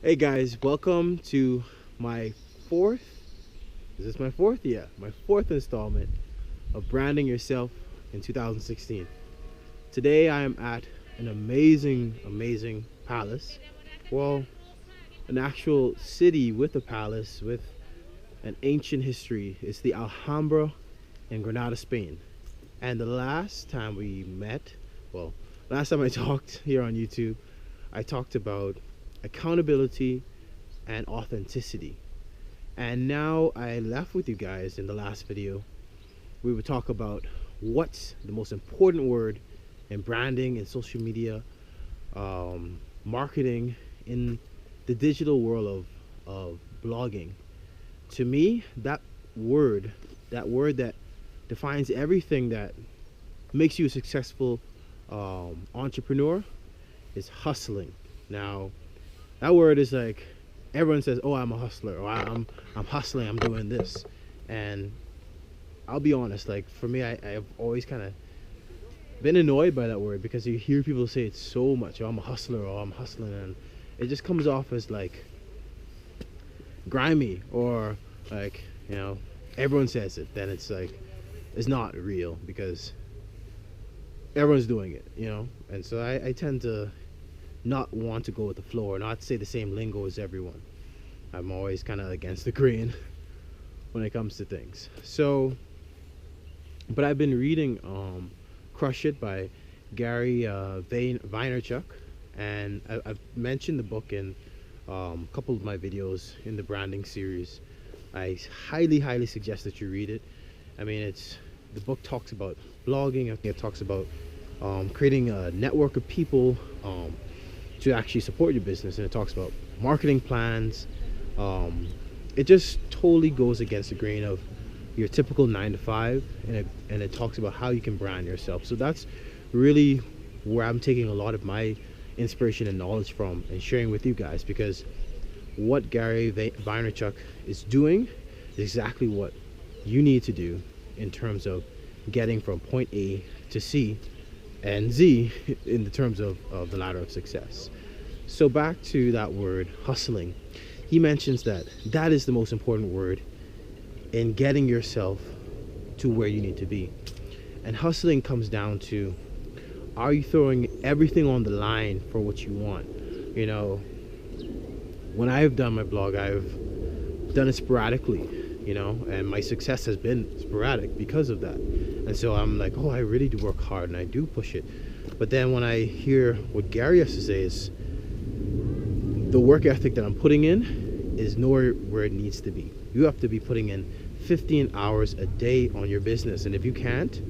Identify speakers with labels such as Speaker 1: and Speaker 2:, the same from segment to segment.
Speaker 1: Hey guys, welcome to my fourth, is this my fourth? Yeah, my fourth installment of Branding Yourself in 2016. Today I am at an amazing palace. Well, an actual city with a palace with an ancient history. It's the Alhambra in Granada, Spain. And the last time we met, well, last time I talked here on YouTube, I talked about accountability and authenticity. And now I left with you guys in the last video. We would talk about what's the most important word in branding and social media, marketing in the digital world of blogging. To me, that word that defines everything that makes you a successful entrepreneur is hustling. Now, that word is like everyone says, "Oh, I'm a hustler," or I'm hustling, I'm doing this," and I'll be honest. Like for me, I've always kind of been annoyed by that word because you hear people say it so much. "Oh, I'm a hustler," or "I'm hustling," and it just comes off as like grimy or like everyone says it. Then it's like it's not real because everyone's doing it, and so I tend to not want to go with the flow or not say the same lingo as everyone. I'm always kind of against the grain when it comes to things. So, but I've been reading Crush It by Gary Vaynerchuk, and I've mentioned the book in a couple of my videos in the branding series. I highly suggest that you read it. I mean, the book talks about blogging. I think it talks about creating a network of people to actually support your business, and it talks about marketing plans. It just totally goes against the grain of your typical 9 to 5, and it talks about how you can brand yourself. So that's really where I'm taking a lot of my inspiration and knowledge from and sharing with you guys, because what Gary Vaynerchuk is doing is exactly what you need to do in terms of getting from point A to C and Z in the terms of the ladder of success. So back to that word, hustling. He mentions that is the most important word in getting yourself to where you need to be. And hustling comes down to, are you throwing everything on the line for what you want? When I've done my blog, I've done it sporadically, and my success has been sporadic because of that. And so I'm like, oh, I really do work hard and I do push it. But then when I hear what Gary has to say, is the work ethic that I'm putting in is nowhere where it needs to be. You have to be putting in 15 hours a day on your business. And if you can't,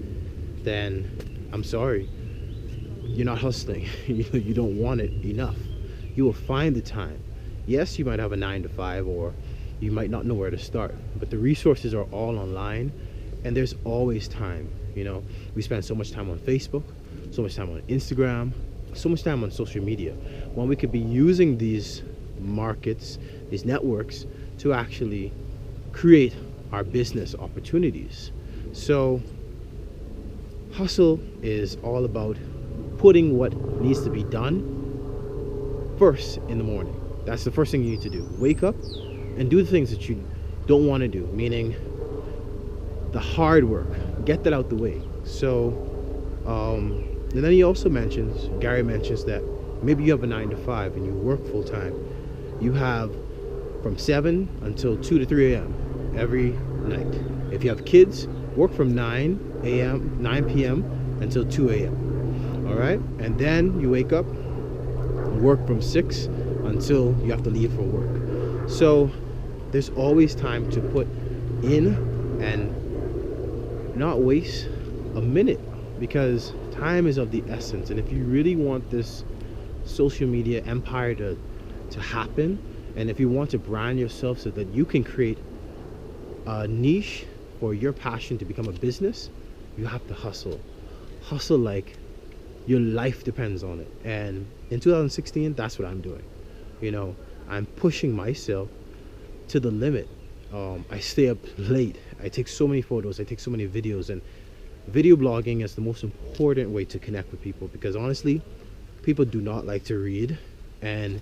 Speaker 1: then I'm sorry, you're not hustling. You don't want it enough. You will find the time. Yes, you might have a 9 to 5, or you might not know where to start, but the resources are all online, and there's always time. We spend so much time on Facebook, so much time on Instagram, so much time on social media, when we could be using these markets, these networks, to actually create our business opportunities. So hustle is all about putting what needs to be done first in the morning. That's the first thing you need to do. Wake up and do the things that you don't want to do, meaning the hard work. Get that out the way. So and then Gary mentions that maybe you have a 9 to 5 and you work full time. You have from 7 until 2 to 3 a.m. every night. If you have kids, work from 9 p.m. until 2 a.m. All right? And then you wake up, work from 6 until you have to leave for work. So there's always time to put in and not waste a minute, because time is of the essence. And if you really want this social media empire to happen, and if you want to brand yourself so that you can create a niche for your passion to become a business, you have to hustle like your life depends on it. And in 2016, that's what I'm doing. I'm pushing myself to the limit. I stay up late. I take so many photos, I take so many videos, and video blogging is the most important way to connect with people, because honestly, people do not like to read, and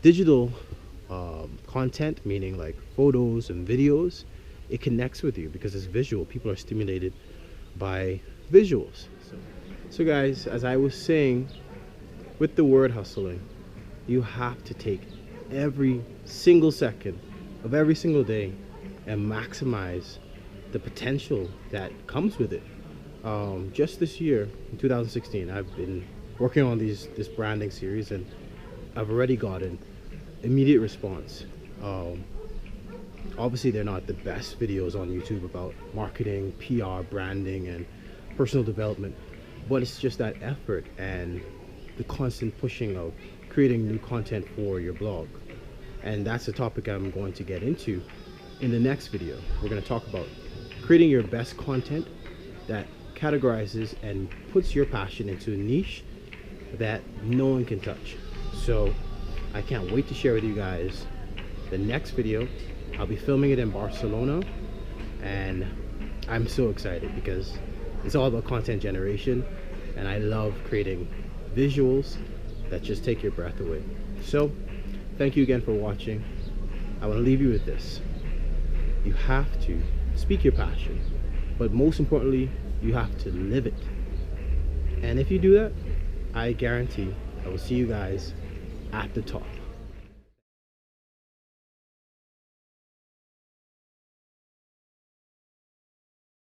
Speaker 1: digital content, meaning like photos and videos, it connects with you because it's visual. People are stimulated by visuals. So guys, as I was saying, with the word hustling, you have to take every single second of every single day and maximize the potential that comes with it. Just this year, in 2016, I've been working on this branding series, and I've already gotten immediate response. Obviously, they're not the best videos on YouTube about marketing, PR, branding, and personal development, but it's just that effort and the constant pushing of creating new content for your blog. And that's a topic I'm going to get into in the next video. We're going to talk about creating your best content that categorizes and puts your passion into a niche that no one can touch. So I can't wait to share with you guys the next video. I'll be filming it in Barcelona, and I'm so excited because it's all about content generation, and I love creating visuals that just take your breath away. So thank you again for watching. I want to leave you with this. You have to speak your passion, but most importantly, you have to live it. And if you do that, I guarantee I will see you guys at the top.